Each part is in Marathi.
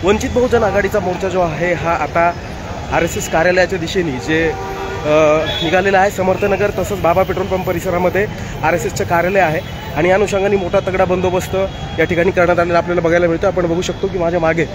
वंचित बहुजन आघाडीचा मोर्चा जो आहे हा आता RSS कार्यालयाच्या दिशेने जे निघालेला आहे. समर्थनगर तसंच बाबा पेट्रोल पंप परिसरामध्ये RSSचं कार्यालय आहे आणि या अनुषंगाने मोठा तगडा बंदोबस्त या ठिकाणी करण्यात आलेला आपल्याला बघायला मिळतो. आपण बघू शकतो की माझ्या मागे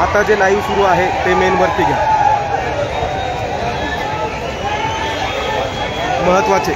आता जे लाईव्ह सुरू आहे ते मेनवरती घ्या. महत्त्वाचे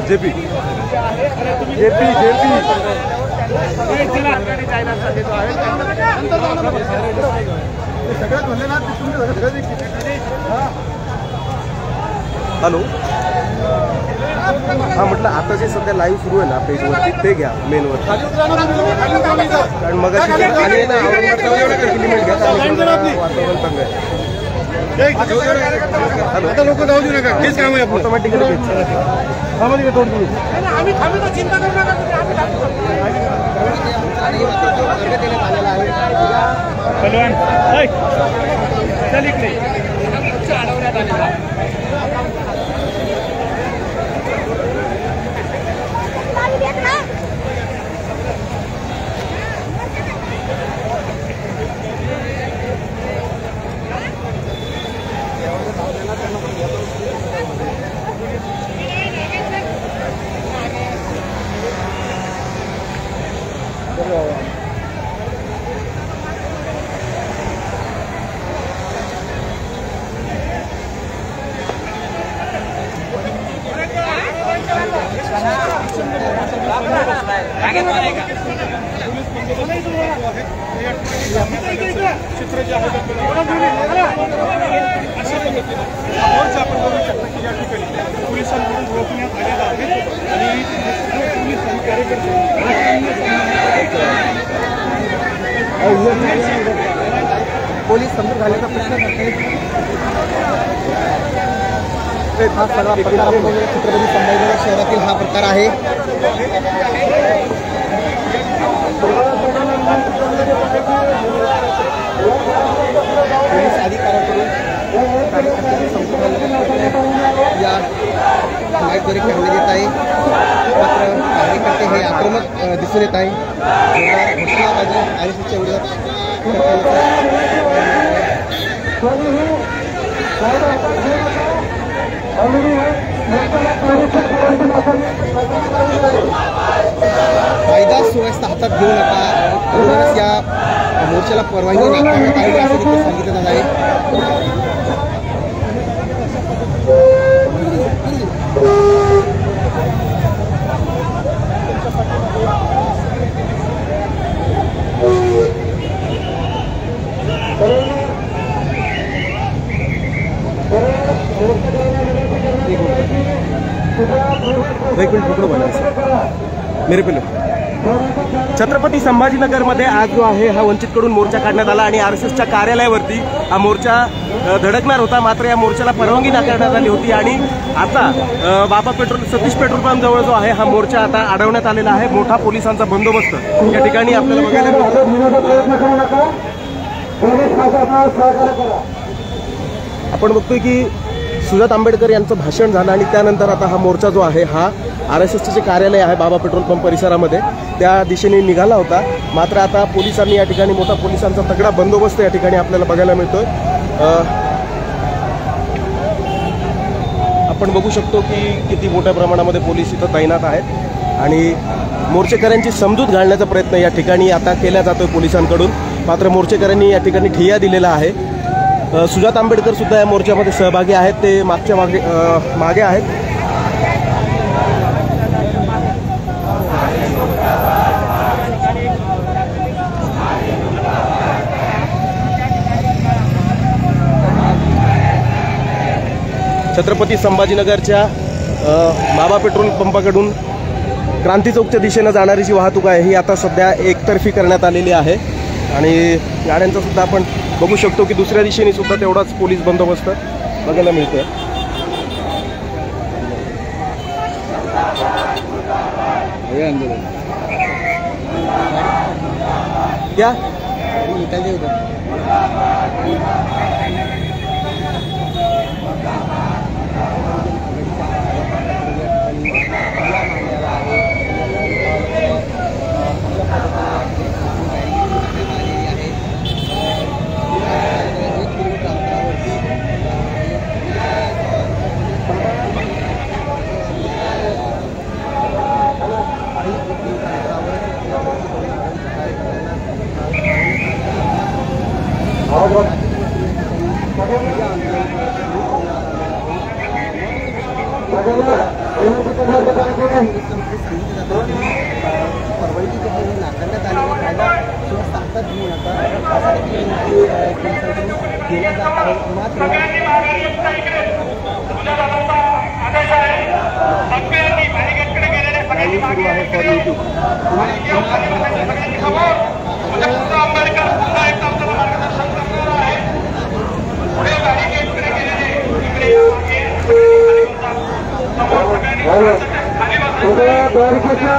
जेपी हॅलो. हां म्हटलं आता जे सध्या लाईव्ह सुरू आहे ना पेजवरती ते घ्या मेनवर. कारण मग लिमिट घ्या वातावरण चांगलं आहे. आता लोक जाऊ देऊ नका. तेच काम आहे ऑटोमॅटिकली चिंता करू नका. चल इकडे चित्र जे आहे अशा पद्धतीने मोर्चा आपण बघू शकता की या ठिकाणी पोलिसांकडून रोखण्यात आलेला आहे आणि पोलीस आणि कार्यकर्ते पोलीस समजून घालण्याचा प्रश्न हा सगळा प्रकार आपण छत्रपती संभाजीनगर शहरातील हा प्रकार आहे. पोलीस अधिकाऱ्यांकडून कार्यकर्त्यांनी संपूर्ण या लाईटद्वारे काढण्यात येत आहे. मात्र कार्यकर्ते हे आक्रमक दिसून येत आहे. घोषणाबाजी RSSच्या विरोधात कायदा सुव्यवस्था हातात घेऊ नका म्हणूनच या मोर्चाला परवानगी नाकारण्यात आली असं देखील सांगितलं जात आहे. एक मिनिट पकडो मला मेरे पिलो. छत्रपती संभाजीनगरमध्ये आज जो आहे हा वंचितकडून मोर्चा काढण्यात आला आणि RSSच्या कार्यालयावरती हा मोर्चा धडकणार होता. मात्र या मोर्चाला परवानगी नाकारण्यात आली होती आणि आता बाबा सतीश पेट्रोल पंप जवळ जो आहे हा मोर्चा आता अडवण्यात आलेला आहे. मोठा पोलिसांचा बंदोबस्त या ठिकाणी आपल्याला बघायला मिळतो. आपण बघतोय की सुजात आंबेडकर यांचं भाषण झालं आणि त्यानंतर आता हा मोर्चा जो आहे हा RSSचे जे कार्यालय आहे बाबा पेट्रोल पंप परिसरामध्ये त्या दिशेने निघाला होता. मात्र आता पोलिसांनी या ठिकाणी मोठा पोलिसांचा तगडा बंदोबस्त या ठिकाणी आपल्याला बघायला मिळतोय. आपण बघू शकतो की किती मोठ्या प्रमाणामध्ये पोलीस इथं तैनात आहेत आणि मोर्चेकऱ्यांची समजूत घालण्याचा प्रयत्न या ठिकाणी आता केला जातोय पोलिसांकडून. मात्र मोर्चेकऱ्यांनी या ठिकाणी ठिय्या दिलेला आहे. सुजात आंबेडकर सुद्धा या मोर्चामध्ये सहभागी आहेत. ते मागे आहेत. छत्रपती संभाजीनगरच्या बाबा पेट्रोल पंपाकडून क्रांती चौकच्या दिशेनं जाणारी जी वाहतूक आहे ही आता सध्या एकतर्फी करण्यात आलेली आहे आणि गाड्यांचा सुद्धा आपण बघू शकतो की दुसऱ्या दिशेने सुद्धा तेवढाच पोलीस बंदोबस्त बघायला मिळतोय. क्या परवानगी नाकारण्यात आलेला कायदा सुव्यवस्था हातात घेऊ नका केला जात आहे. मात्र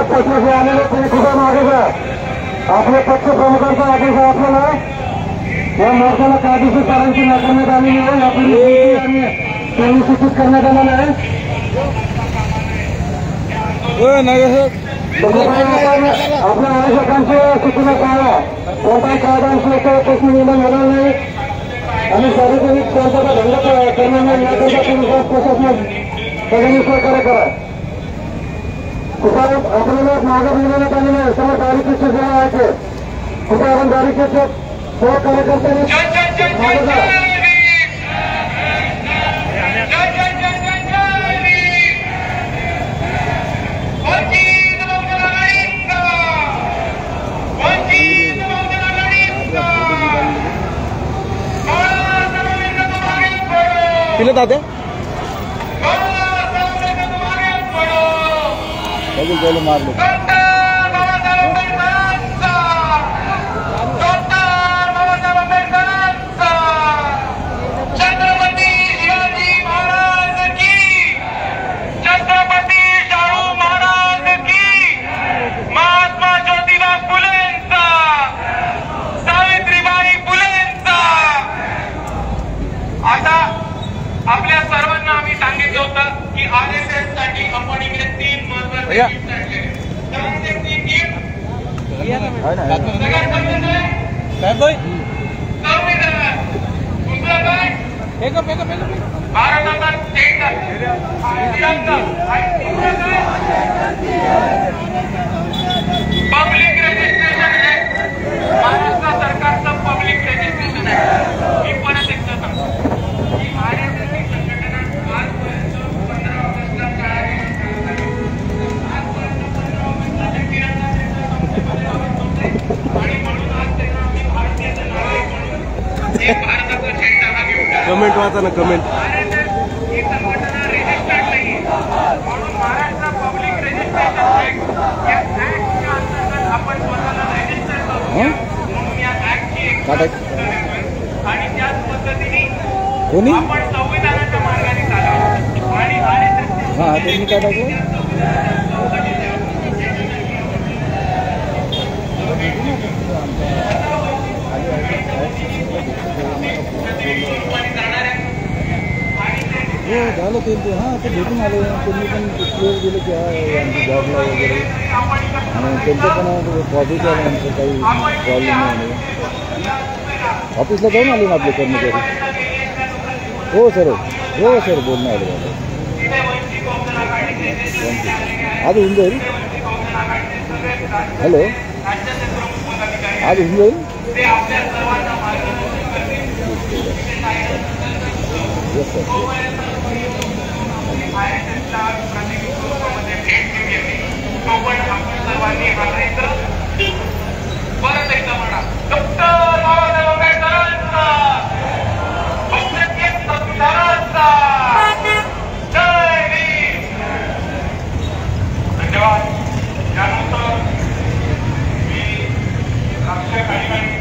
पक्षाचे आलेले तरी सुद्धा मागे जा. आपल्या पक्ष प्रमुखांचा आदेश आहे आपल्याला या मोर्चाला कायदेशीर परवानगी नाकारण्यात आलेली आहे. आपली त्यांनी सूचित करण्यात आलेलं आहे. आपल्या आवश्यकांच्या सूचना पाळा. कोणताही कायदा असल्याचा प्रश्न निर्माण होणार नाही आणि सार्वजनिक शांतता भंग करणार नाही याकरिता पोलिस प्रशासन सगळ्यांनी सहकार्य करा. कुठे आपल्याला मागे बोलवण्यात आलेलं आहे. सर्व तारीखेचे जे आहे कुठे आपण तारीखेचे सर्व कार्यकर्त्यांनी मागे जा. पिलं तात्या मारलो आपल्या सर्वांना आम्ही सांगितलं होतं की RSS साठी आपण इकडे 3 महत्त्वाचे गिफ्ट आणले. ते 3 गिफ्ट दुसरं काय भारताचा झेंडा पब्लिक रजिस्ट्रेशन आहे. महाराष्ट्र सरकारचं पब्लिक रजिस्ट्रेशन आहे. मी परत एकदा सांगतो की RSS ही संघटना आजपर्यंत 15 ऑगस्टला आणि म्हणून आज त्यांना आम्ही भारतीय नागरिक म्हणून एक भारताचा झेंडा हा गिफ्ट आहे. कमेंट वाचा ना कमेंट. RSS ही संघटना रजिस्टर्ड नाही म्हणून महाराष्ट्र पब्लिक रजिस्ट्रेशन ऍक्ट या ऍक्टच्या अंतर्गत आपण स्वतःला रजिस्टर करूया म्हणून या ऍक्टची आणि त्याच पद्धतीने आपण संविधानाच्या मार्गाने चालावं आणि RSS त्यांनी काय टाकलं हो झालं ते हां ते भेटून आले त्यांनी पण क्लिअर दिलं की आमच्या जॉबला वगैरे आणि त्यांचं पण पॉझिटिव्ह आहे आमचं काही प्रॉब्लेम नाही ऑफिसला जाऊन आले ना आपले कर्मचारी हो सर बोलणं आलं मला आज होऊन जाईल हॅलो आज होऊन जाईल येस सर परत एकदा म्हणा डॉक्टर बाबासाहेब आंबेडकरांचा संविधानाचा जय भीम. धन्यवाद. त्यानंतर मी रक्षक आणि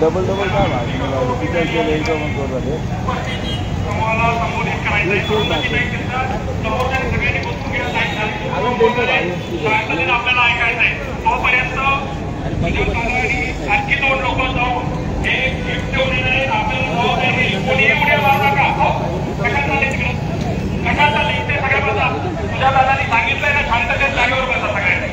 डबल काय समूहाला संबोधित करायचं आपल्याला ऐकायचं आहे तोपर्यंत आणखी 2 लोक जाऊन हे गिफ्ट ठेवून येणार आपल्याला जबाबदारी कोणी उड्या मारू नका. कशात चालले तिकडे कशात चालले इथे सगळ्या बसा. तुझ्या दादानी सांगितलंय ना शांततेत जागेवर बसा सगळ्यांनी.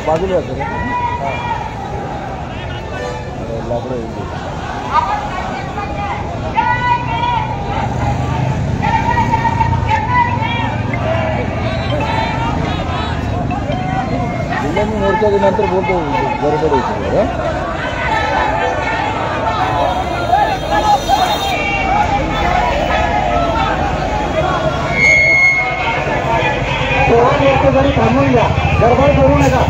बाजूला लाकडं जिल्ह्याने मोर्चाच्या नंतर बोलतो गडबड होती जरी थांबून घ्या गडबड करू नका.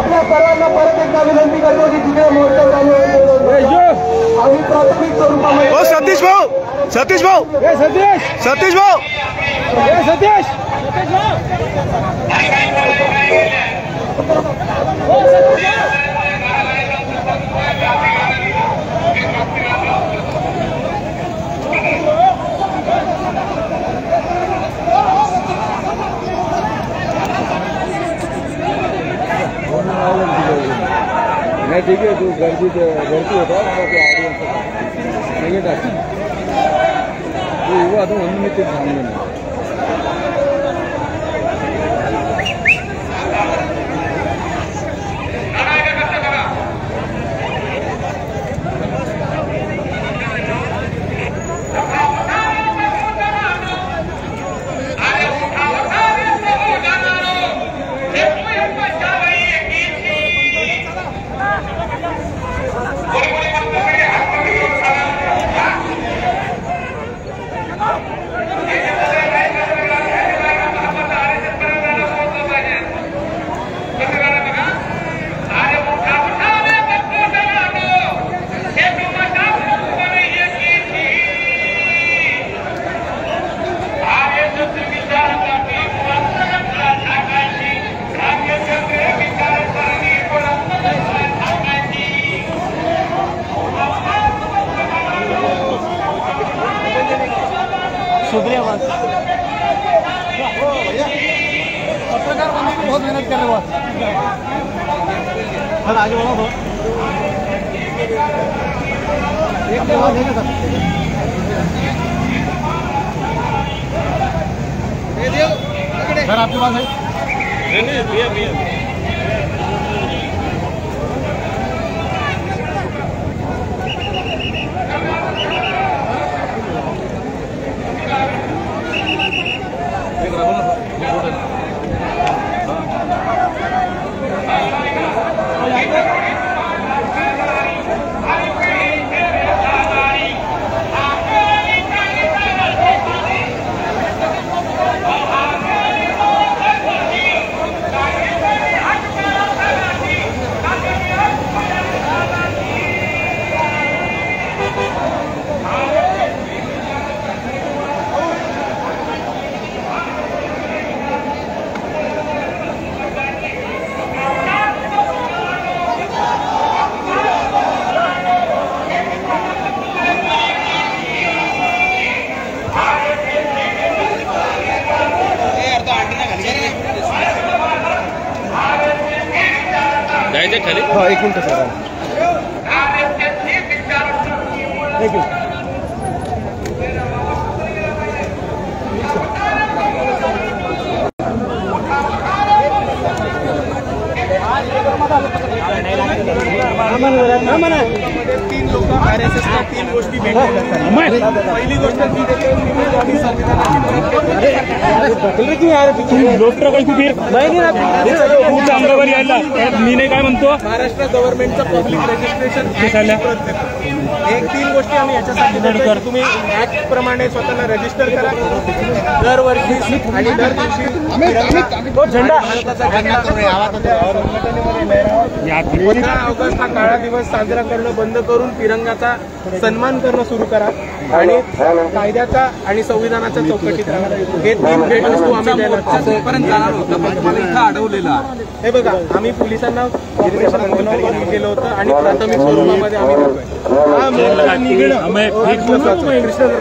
आपल्या सर्वांना परत एकदा विनंती करतो की तिथे मोर्चा चालू आहे आम्ही प्राथमिक स्वरूपामध्ये ओ सतीश भाऊ, सतीश भाऊ, सतीश भाऊ, सतीश नहीं ठीक है, तू गर्दी होता ऑडियन्स नहीं टाकते वो आता ಒಂದು ಮಿತಿ ಸಾಮಾನ್ಯ शुक्रिया बात पत्रकार बनने की बहुत मेहनत कर रहे हो सर, आगे बढ़ो तो एक बात है सर आपके पास है खाली हाँ एक मिनट सर थैंक यू तीन लोक RSSला तीन गोष्टी भेटल्या. पहिली गोष्ट मी नाही काय म्हणतो महाराष्ट्र गव्हर्नमेंटचं पब्लिक रजिस्ट्रेशन एक तीन गोष्टी आम्ही याच्यासाठी करतो. तुम्ही ऍक्ट प्रमाणे स्वतःला रजिस्टर करा दरवर्षी आणि दर दिवशी झेंडा 15 ऑगस्ट हा काळा दिवस साजरा करणं बंद करून तिरंगाचा सन्मान करणं सुरू करा आणि कायद्याचा आणि संविधानाच्या चौकटीत राहा. हे तीन भेटवस्तू आम्ही द्यायला अडवलेला. हे बघा आम्ही पोलिसांना केलं होतं आणि प्राथमिक स्वरूपामध्ये आम्ही देतोय.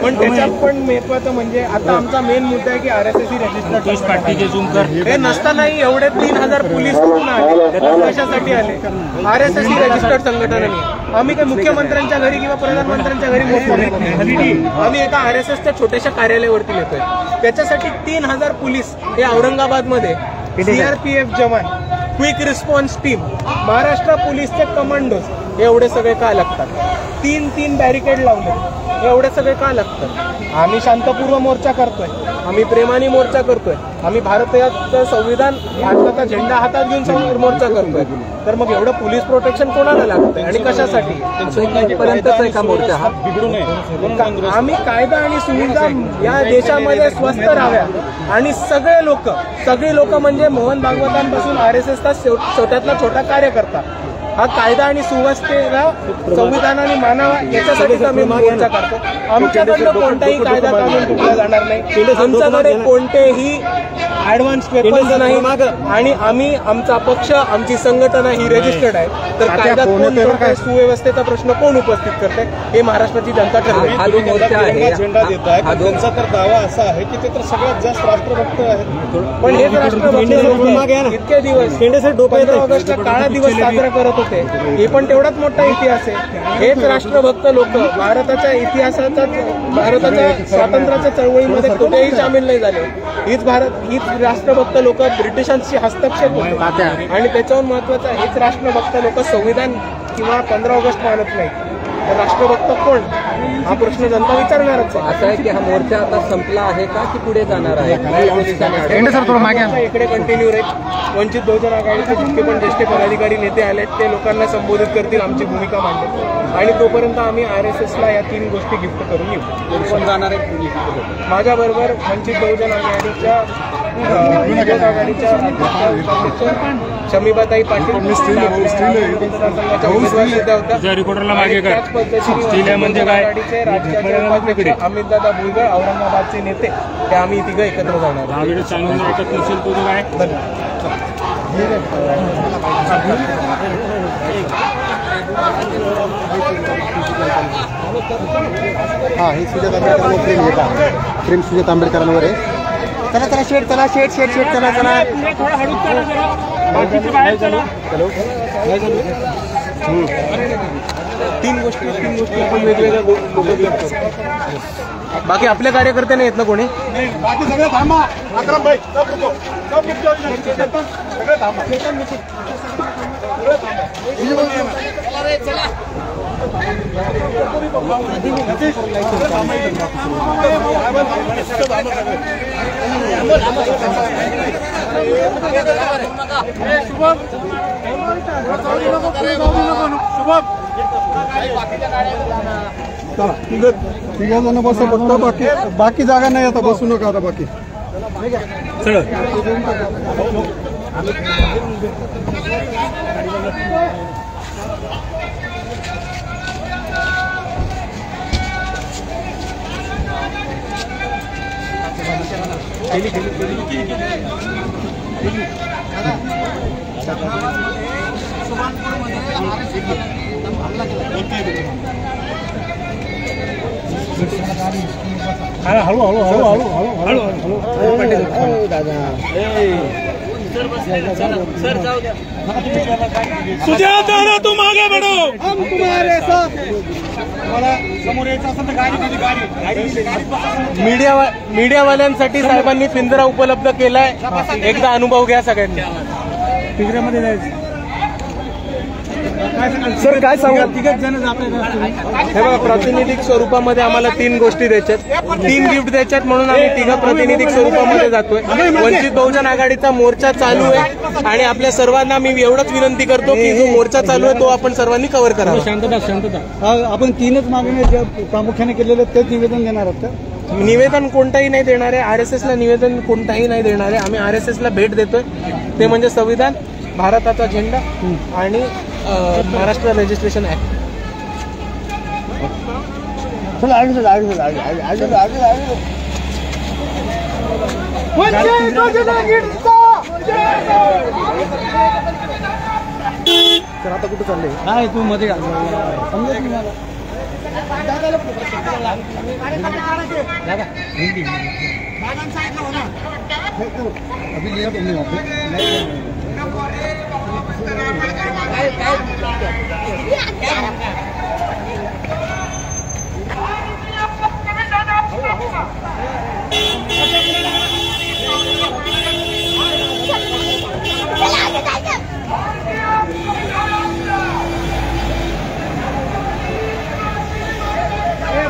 पण त्याच्यात पण महत्वाचं म्हणजे आता आमचा मेन मुद्दा आहे की RSS रजिस्टर हे नसतानाही एवढे 3000 पोलीस कुठून आले, कशासाठी आले? RSS रजिस्टर्ड संघटना नाही. आम्ही काही मुख्यमंत्र्यांच्या घरी किंवा प्रधानमंत्र्यांच्या घरी आम्ही एका RSSच्या छोट्याशा कार्यालयावरती येतोय. त्याच्यासाठी 3000 पोलीस हे औरंगाबादमध्ये CRPF जवान, क्विक रिस्पॉन्स टीम, महाराष्ट्र पोलीसचे कमांडोज एवढे सगळे का लागतात? 3 बॅरिकेड लावले एवढे सगळे का लागतात? आम्ही शांतपूर्व मोर्चा करतोय. आम्ही प्रेमाने मोर्चा करतोय, आम्ही भारताचं संविधान, भारताचा झेंडा हातात घेऊन मोर्चा करतोय, तर मग एवढं पोलीस प्रोटेक्शन कोणाला लागतंय आणि कशासाठी? आम्ही कायदा आणि सुविधा या देशामध्ये स्वस्त राहाव्या आणि सगळे लोक म्हणजे मोहन भागवतांपासून RSSचा छोट्यातला छोटा कार्यकर्ता हा कायदा आणि सुव्यवस्थेला संविधानाने मानावा याच्यासाठी आम्ही मोर्चा करतो. आमच्याकडनं कोणताही कायदा कानून तुटला जाणार नाही, आमच्याकडे कोणतेही ऍडव्हान्स पेपर्स नाही आणि आमचा पक्ष, आमची संघटना ही रजिस्टर्ड आहे. तर कायदा कोण तोडतंय, सुव्यवस्थेचा प्रश्न कोण उपस्थित करते हे महाराष्ट्राची जनता ठरवेल. झेंडा देत आहे, त्यांचा तर दावा असा आहे की ते तर सगळ्यात जास्त राष्ट्रभक्त आहेत. पण हेच राष्ट्रभक्त इतके दिवस 15 ऑगस्टला काळा दिवस साजरा करत होते, हे पण तेवढाच मोठा इतिहास आहे. हेच राष्ट्रभक्त लोक भारताच्या इतिहासाचा, भारताच्या स्वातंत्र्याच्या चळवळीमध्ये कुठेही सामील नाही झाले. हीच राष्ट्रभक्त लोक ब्रिटिशांशी हस्तक्षेप होते आणि त्याच्याहून महत्वाचं हेच राष्ट्रभक्त लोक संविधान किंवा 15 ऑगस्ट मानत नाही. तर राष्ट्रभक्त कोण हा प्रश्न जनता विचारणारच आहे. असं आहे की हा मोर्चा आता संपला आहे का की पुढे जाणार आहे? इकडे कंटिन्यू राहील. वंचित बहुजन आघाडीचे जितके पण ज्येष्ठ पदाधिकारी नेते आलेत ते लोकांना संबोधित करतील, आमची भूमिका मांडतील आणि तोपर्यंत आम्ही RSSला या 3 गोष्टी गिफ्ट करून येऊ. जाणार आहे माझ्याबरोबर वंचित बहुजन आघाडीच्या शमीबाताई पाटील मतदारसंघाच्या उमेदवार सुद्धा होत्या. त्याच पद्धतीने म्हणजे राज्याचे राज्याचे अमितदादा भुजबळ औरंगाबादचे नेते ते आम्ही तिघं एकत्र जाणार. हा, हे सुजात आंबेडकरांवर प्रेम सुजात आंबेडकरांवर आहे. चला शेट चला. 3 गोष्टी आपण वेगवेगळ्या बाकी आपल्या कार्यकर्ते नाही येत ना कोणी? बाकी सगळं थांबा. अक्रम भाई सगळं थांबा. तिघ जण बसा फक्त, बाकी जागा नाही आता, बसू नका आता बाकी. सुजाता तुम आगे बढ़ो, हम तुम्हारे साथ. समोर यायचं असेल तर गाडी मीडियावाल्यांसाठी साहेबांनी पिंजरा उपलब्ध केलाय. एकदा अनुभव घ्या सगळ्यांनी. पिंजऱ्यामध्ये जायचं. सर काय सांगा? हे बघा, प्रातिनिधिक स्वरूपामध्ये आम्हाला 3 गोष्टी द्यायच्यात, 3 गिफ्ट द्यायच्यात म्हणून आम्ही तिघं प्रातिनिधिक स्वरूपामध्ये जातोय. वंचित बहुजन आघाडीचा मोर्चा चालू आहे आणि आपल्या सर्वांना मी एवढंच विनंती करतो की जो मोर्चा चालू आहे तो आपण सर्वांनी कव्हर करावा. शांतता. आपण 3च मागण्या ज्या प्रामुख्याने केलेल्या तेच निवेदन देणार आहोत का? निवेदन कोणताही नाही देणार आहे. RSSला निवेदन कोणताही नाही देणार आहे. आम्ही RSSला भेट देतोय, ते म्हणजे संविधान, भारताचा झेंडा आणि महाराष्ट्र रजिस्ट्रेशन ऍक्ट. सर आता कुठं चाललंय? काय तू मध्ये समजा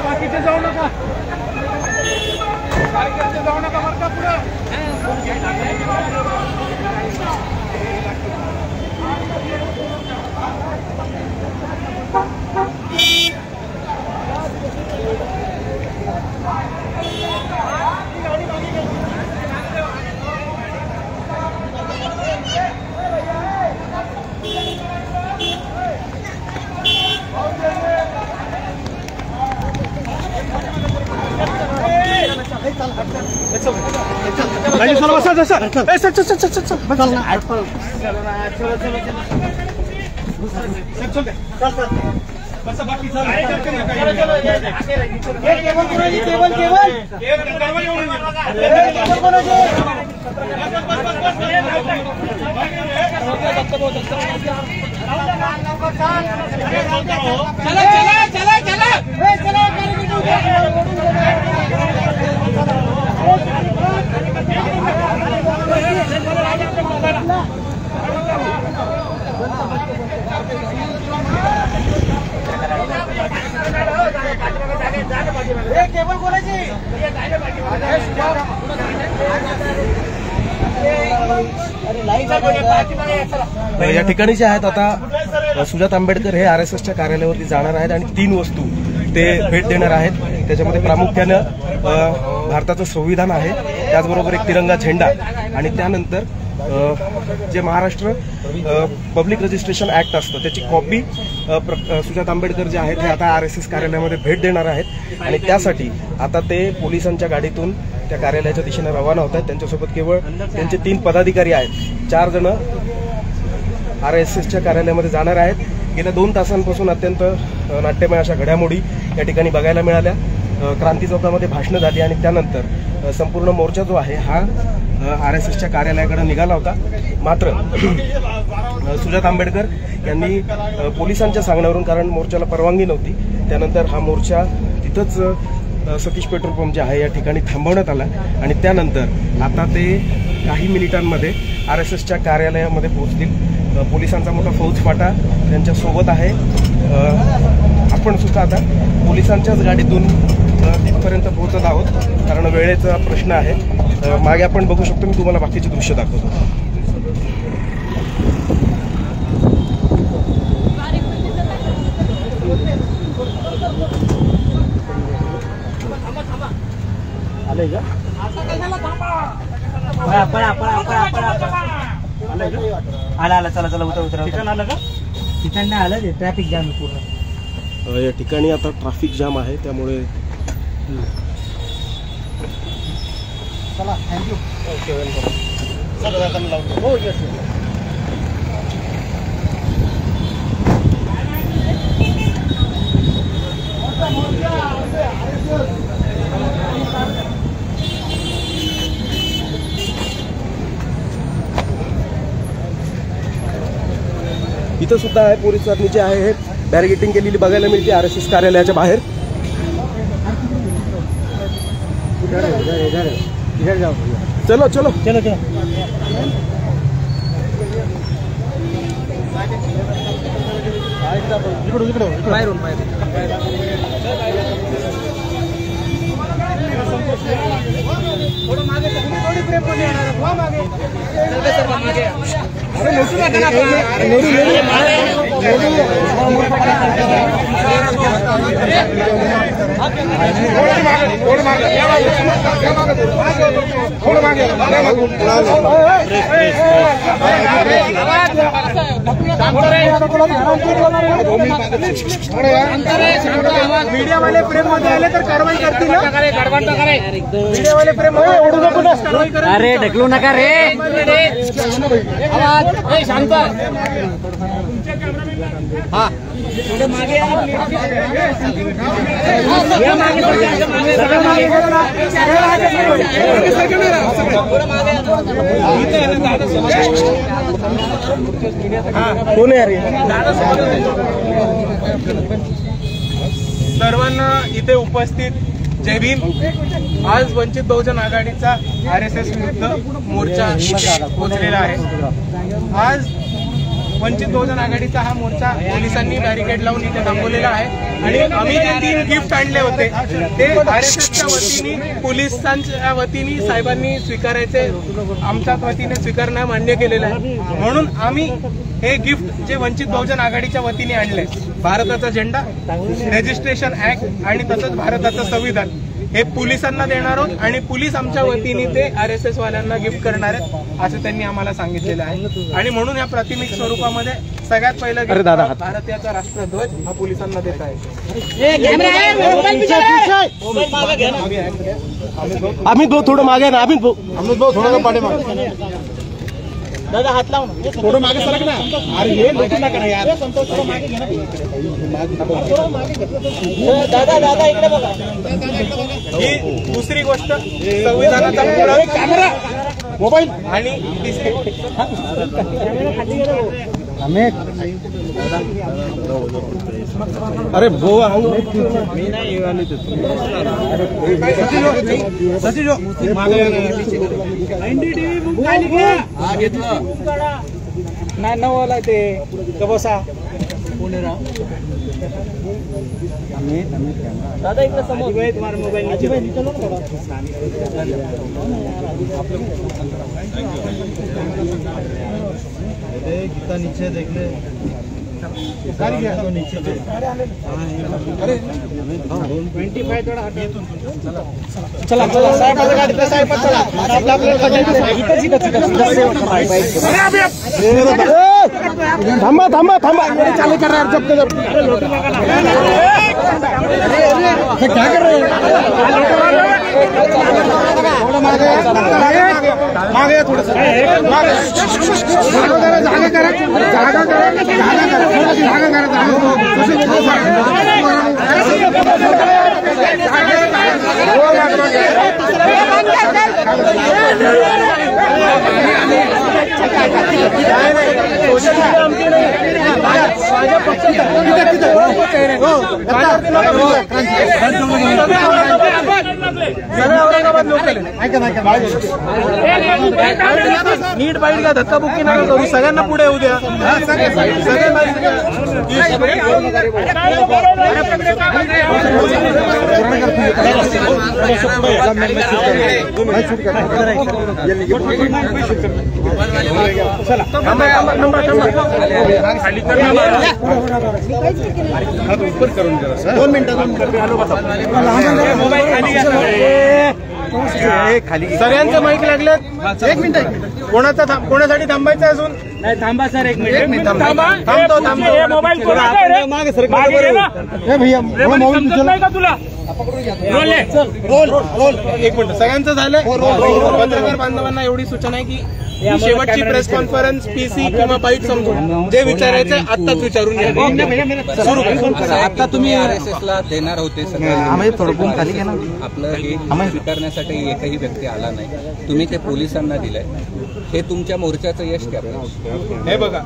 बाकीचे जाऊ नका, कार्यकर्ते जाऊ नका. या ठिकाणी जे आहेत आता सुजात आंबेडकर हे RSSच्या कार्यालयावरती जाणार आहेत आणि 3 वस्तू ते भेट देणार आहेत. त्याच्यामध्ये प्रामुख्यानं भारताचं संविधान आहे, त्याचबरोबर एक तिरंगा झेंडा आणि त्यानंतर जे महाराष्ट्र पब्लिक रजिस्ट्रेशन ऍक्ट असतं त्याची कॉपी सुजात आंबेडकर जे आहेत हे आता RSS कार्यालयामध्ये भेट देणार आहेत आणि त्यासाठी आता ते पोलिसांच्या गाडीतून त्या कार्यालयाच्या दिशेने रवाना होत आहेत. त्यांच्यासोबत केवळ त्यांचे 3 पदाधिकारी आहेत. 4 जण RSSच्या कार्यालयामध्ये जाणार आहेत. गेल्या 2 तासांपासून अत्यंत नाट्यमय अशा घडामोडी या ठिकाणी बघायला मिळाल्या. क्रांती चौकामध्ये भाषणं झाली आणि त्यानंतर संपूर्ण मोर्चा जो आहे हा RSSच्या कार्यालयाकडे निघाला होता. मात्र सुजात आंबेडकर यांनी पोलिसांच्या सांगण्यावरून, कारण मोर्चाला परवानगी नव्हती, त्यानंतर हा मोर्चा तिथंच सतीश पेट्रोल पंप जे आहे या ठिकाणी थांबवण्यात आला आणि त्यानंतर आता ते काही मिनिटांमध्ये RSSच्या कार्यालयामध्ये पोहोचतील. पोलिसांचा मोठा फौजफाटा त्यांच्यासोबत आहे. आपण सुद्धा आता पोलिसांच्याच गाडीतून तिथपर्यंत पोहोचत आहोत कारण वेळेचा प्रश्न आहे. मागे आपण बघू शकतो, मी तुम्हाला बाकीचे दृश्य दाखवतो. आला चला चला उतर ठिकाण आलं का? ठिकाण नाही आलं, ते ट्रॅफिक जाम आहे पूर्ण. या ठिकाणी आता ट्रॅफिक जाम आहे त्यामुळे चला थँक्यू. Okay, welcome. हो येस. इथं सुद्धा आहे पोलिसांनी जे आहे हे बॅरिगेटिंग केलेली बघायला मिळते RSS कार्यालयाच्या बाहेर. चलो चलो चलो चलो. मीडियावाले प्रेम मध्ये आले तर कारवाई करतील. मीडियावाले प्रेम मध्ये. अरे ढकलू नका रे. शांत. हा कोण आहे? सर्वांना इथे उपस्थित जय भीम. आज वंचित बहुजन आघाडीचा RSS विरुद्ध मोर्चा पोहोचलेला आहे. आज वंचित बहुजन आघाडीचा हा मोर्चा पोलिसांनी बॅरिकेड लावून इथे थांबवलेला आहे आणि आम्ही जे 3 गिफ्ट आणले होते ते RSSच्या वतीने, पोलिसांच्या वतीने साहेबांनी स्वीकारायचे, आमच्या वतीने स्वीकारणं मान्य केलेलं आहे. म्हणून आम्ही हे गिफ्ट जे वंचित बहुजन आघाडीच्या वतीने आणले, भारताचा झेंडा, रजिस्ट्रेशन ऍक्ट आणि तसंच भारताचं संविधान, हे पोलिसांना देणार आहोत आणि पोलीस आमच्या वतीने ते RSS वाल्यांना गिफ्ट करणार आहेत असं त्यांनी आम्हाला सांगितलेलं आहे. आणि म्हणून या प्राथमिक स्वरूपामध्ये सगळ्यात पहिलं भारतीयाचा राष्ट्रध्वज हा पोलिसांना देत आहे. आम्ही थोडं मागे ना, आम्ही थोडं पाठे मागे दादा, हात लावून थोडं मागे सरक ना. अरे हे लोक नका यार. दादा इकडे बघा. ही दुसरी गोष्ट, संविधानाचा कॅमेरा मोबाईल आणि अरे भो मी नाही नवला ते बसा दादा इकडे समोर तुम्हारा मोबाईल गीता नीचे देख ले नीचे 25 थोड़ा चला चला साहेब गाडीतला साहेब चला थांबा थांबा थांबा चालू कर रहा है जब क्या कर रहे हैं मागे थोडं मागे जागा करा जागा करा जागा नीट बाईट घ्या, धक्काबुक्की नका करू, सगळ्यांना पुढे येऊ द्या. सगळ्यांचं माईक लागलेत. एक मिनिट कोणासाठी थांबायचं अजून नाही थांबा सर, एक मिनिट थांबतो. एक मिनिट सगळ्यांचं झालं. पत्रकार बांधवांना एवढी सूचना आहे की ही शेवटची प्रेस कॉन्फरन्स PC किंवा बाईट समजून जे विचारायचं आत्ताच विचारून घ्या. आता तुम्ही RSS ला देणार होते आपलं हे स्वीकारण्यासाठी एकही व्यक्ती आला नाही, तुम्ही ते पोलिसांना दिलंय, हे तुमच्या मोर्चाचं यश काय? हे बघा,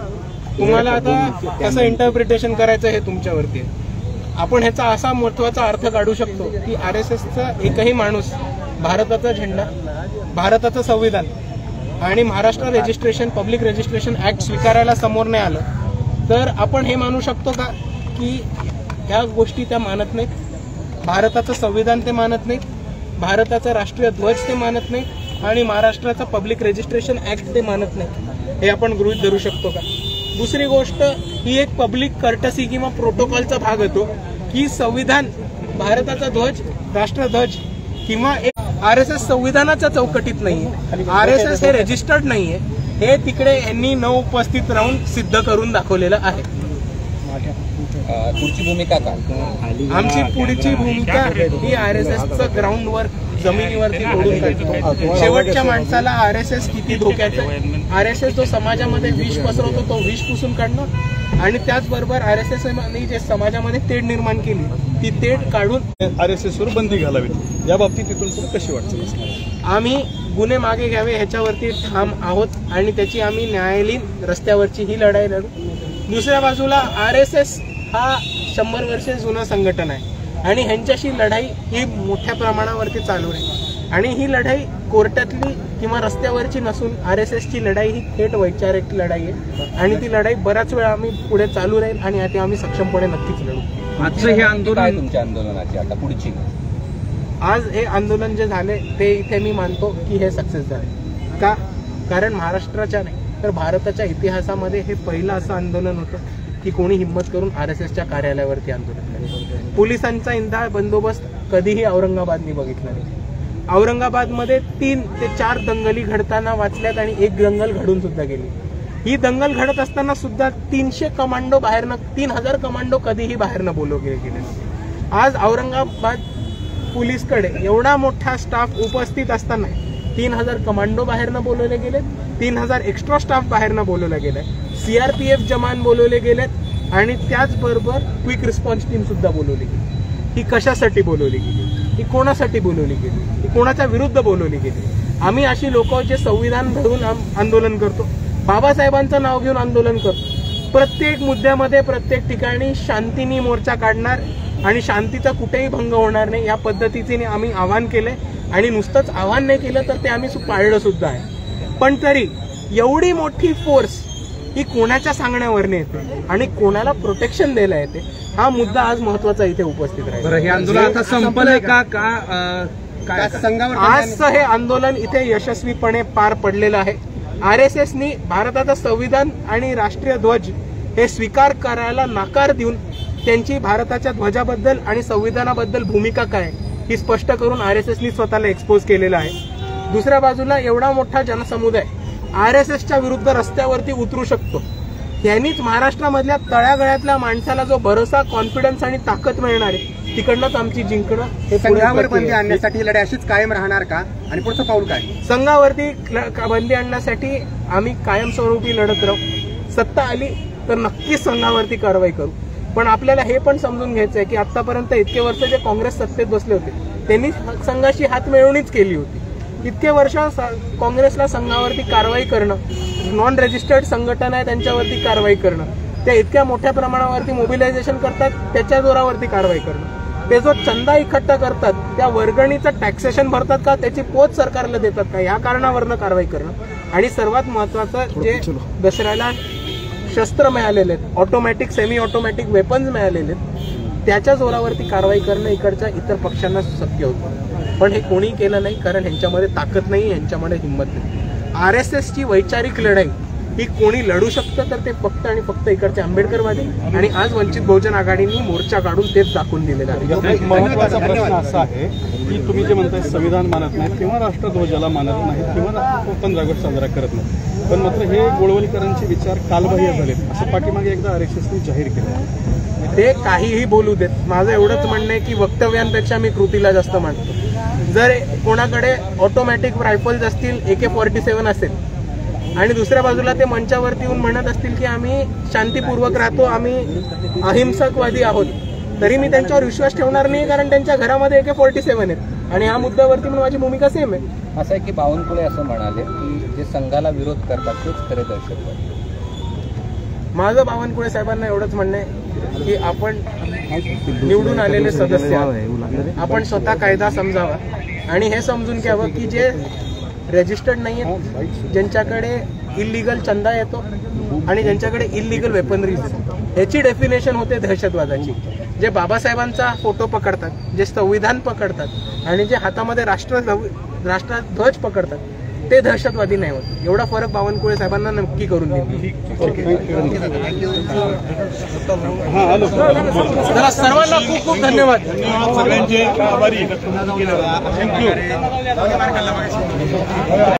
तुम्हाला आता कसं इंटरप्रिटेशन करायचं हे तुमच्यावरती आहे. आपण ह्याचा असा महत्वाचा अर्थ काढू शकतो की RSSचा एकही माणूस भारताचा झेंडा, भारताचं संविधान आणि Maharashtra registration public registration act स्वीकारायला समोर नाही आलं तर आपण हे मानू शकतो का की ह्या गोष्टी त्या मानत नाहीत, भारताचं संविधान ते मानत नाहीत, भारताचा राष्ट्रीय ध्वज ते मानत नाहीत आणि महाराष्ट्राचा पब्लिक रजिस्ट्रेशन ऍक्ट ते मानत नाहीत, हे आपण गृहीत धरू शकतो का? दुसरी गोष्ट, ही एक पब्लिक कर्टसी किंवा प्रोटोकॉलचा भाग होतो की संविधान, भारताचा ध्वज, राष्ट्रध्वज किंवा RSS संविधानाच्या चौकटीत नाहीये, RSS हे रजिस्टर्ड नाहीये, हे तिकडे यांनी न उपस्थित राहून सिद्ध करून दाखवलेलं आहे. पुढची भूमिका का? आमची पुढची भूमिका ही RSSचं ग्राउंडवर जमिनीवरती ओढून काढतो. शेवटच्या माणसाला RSS किती धोक्याचं, RSS जो समाजामध्ये विष पसरवतो तो विष पुसून काढणं आणि त्याचबरोबर RSS जे समाजामध्ये तेढ निर्माण केली ती तेढ काढून RSS वर बंदी घालावी, या बाबतीत तिथून पुढे कशी वाटते? आम्ही गुन्हे मागे घ्यावे ह्याच्यावरती ठाम आहोत आणि त्याची आम्ही न्यायालयीन रस्त्यावरची ही लढाई लढू. दुसऱ्या बाजूला RSS हा 100 वर्षे जुना संघटन आहे आणि ह्यांच्याशी लढाई ही मोठ्या प्रमाणावरती चालू आहे आणि ही लढाई कोर्टातली किंवा रस्त्यावरची नसून RSSची लढाई ही थेट वैचारिक लढाई आहे आणि ती लढाई बराच वेळ आम्ही पुढे चालू राहील आणि आता आम्ही सक्षमपणे नक्कीच लढू. आजचं हे आंदोलन तुमच्या आंदोलनाची आता पुढची, आज हे आंदोलन जे झाले ते इथे मी मानतो की हे सक्सेस झाले का? कारण महाराष्ट्राच्या नाही तर भारताच्या इतिहासामध्ये हे पहिलं असं आंदोलन होतं की कोणी हिंमत करून RSSच्या कार्यालयावरती आंदोलन केलं. पोलिसांचा इंधा बंदोबस्त कधीही औरंगाबादनी बघितलं नाही. औरंगाबादमध्ये 3 ते 4 दंगली घडताना वाचल्यात आणि एक दंगल घडून सुद्धा गेली. ही दंगल घडत असताना सुद्धा 300 कमांडो बाहेरनं 3000 कमांडो कधीही बाहेरनं बोलवले गेले. आज औरंगाबाद पोलीसकडे एवढा मोठा स्टाफ उपस्थित असताना 3000 कमांडो बाहेरनं बोलवले गेलेत, 3000 एक्स्ट्रा स्टाफ बाहेरनं बोलवला गेलाय, CRPF जवान बोलवले गेलेत आणि त्याचबरोबर क्विक रिस्पॉन्स टीम सुद्धा बोलवली गेली. ही कशासाठी बोलवली गेली? ही कोणासाठी बोलवली गेली? ही कोणाच्या विरुद्ध बोलवली गेली? आम्ही अशी लोक जे संविधान धरून आंदोलन करतो, बाबासाहेबांचं नाव घेऊन आंदोलन करतो, प्रत्येक मुद्द्यामध्ये प्रत्येक ठिकाणी शांतीने मोर्चा काढणार आणि शांतीचा कुठेही भंग होणार नाही या पद्धतीने आम्ही आवाहन केलंय. आणि नुसतंच आवाहन नाही केलं तर ते आम्ही पाळलं सुद्धा आहे. पण तरी एवढी मोठी फोर्स ही कोणाच्या सांगण्यावरने येते आणि कोणाला प्रोटेक्शन द्यायला येते हा मुद्दा आज महत्वाचा इथे उपस्थित राहील. हे आंदोलन आता संपलंय का? आजचं हे आंदोलन इथे यशस्वीपणे पार पडलेलं आहे. RSSनी भारताचं संविधान आणि राष्ट्रीय ध्वज हे स्वीकार करायला नकार देऊन त्यांची भारताच्या ध्वजाबद्दल आणि संविधानाबद्दल भूमिका काय ही स्पष्ट करून RSSनी स्वतःला एक्सपोज केलेलं आहे. दुसऱ्या बाजूला एवढा मोठा जनसमुदाय RSSच्या विरुद्ध रस्त्यावरती उतरू शकतो. त्यांनीच महाराष्ट्रामधल्या तळागळ्यातल्या माणसाला जो भरोसा, कॉन्फिडन्स आणि ताकद मिळणार आहे तिकडनंच आमची जिंकणं हे संघावर बंदी आणण्यासाठी ही लढाई अशीच कायम राहणार का आणि पुढचं पाऊल काय? संघावरती बंदी आणण्यासाठी आम्ही कायमस्वरूपी लढत राहू. सत्ता आली तर नक्कीच संघावरती कारवाई करू. पण आपल्याला हे पण समजून घ्यायचं आहे की आतापर्यंत इतके वर्ष जे काँग्रेस सत्तेत बसले होते त्यांनी संघाशी हात मिळवणीच केली होती. इतके वर्ष काँग्रेसला संघावरती कारवाई करणं, नॉन रजिस्टर्ड संघटना आहे त्यांच्यावरती कारवाई करणं, त्या इतक्या मोठ्या प्रमाणावरती मोबिलायझेशन करतात त्याच्या जोरावरती कारवाई करणं, ते जो चंदा इकट्ठा करतात त्या वर्गणीचं टॅक्सेशन भरतात का, त्याची पोच सरकारला देतात का, या कारणावरनं कारवाई करणं. आणि सर्वात महत्वाचं जे दसऱ्याला शस्त्र मिळालेले आहेत, ऑटोमॅटिक सेमी ऑटोमॅटिक वेपन्स मिळालेले आहेत त्याच्या जोरावरती कारवाई करणं इकडच्या इतर पक्षांना शक्य होतं. पण हे कोणी केलं नाही कारण ह्यांच्यामध्ये ताकद नाही, ह्यांच्यामध्ये हिंमत नाही. RSSची वैचारिक लढाई ही कोणी लढू शकतं तर ते फक्त आणि फक्त इकडचे आंबेडकरवादी आणि आज वंचित बहुजन आघाडीने मोर्चा काढून तेच दाखवून दिलेलं आहे. एक महत्वाचा प्रश्न असा आहे की तुम्ही जे म्हणताय संविधान मानत नाहीत किंवा राष्ट्रध्वजाला मानत नाहीत किंवा 15 ऑगस्ट साजरा करत नाही, पण मात्र हे गोळवणीकरांचे विचार कालबाह्य झालेत असं पाठीमागे एकदा RSSने जाहीर केलं. ते काहीही बोलू देत. माझं एवढंच म्हणणं आहे की वक्तव्यांपेक्षा मी कृतीला जास्त मानतो. जर कोणाकडे ऑटोमॅटिक रायफल्स असतील, AK-47 असेल आणि दुसऱ्या बाजूला ते मंचावरती येऊन म्हणत असतील की आम्ही शांतीपूर्वक राहतो, आम्ही अहिंसकवादी आहोत, तरी मी त्यांच्यावर विश्वास ठेवणार नाही कारण त्यांच्या घरामध्ये AK-47 आहेत आणि या मुद्द्यावरती पण माझी भूमिका सेम आहे. असं आहे की बावनकुळे असं म्हणाले की जे संघाला विरोध करतात तेच खरे दहशतवादी. माझं बावनकुळे साहेबांना एवढंच म्हणणं आहे की आपण निवडून आलेले सदस्य आपण स्वतः कायदा समजावा आणि हे समजून घ्यावं की जे रजिस्टर्ड नाही आहेत, ज्यांच्याकडे इल्लीगल चंदा येतो आणि ज्यांच्याकडे इल्लीगल वेपनरीज आहेत, याची डेफिनेशन होते दहशतवादाची. जे बाबासाहेबांचा फोटो पकडतात, जे संविधान पकडतात आणि जे हातामध्ये राष्ट्रध्वज पकडतात ते दहशतवादी नाही होत. एवढा फरक बावनकुळे साहेबांना नक्की करून देईल. सर्वांना खूप खूप धन्यवाद. सगळ्यांचे आभारी.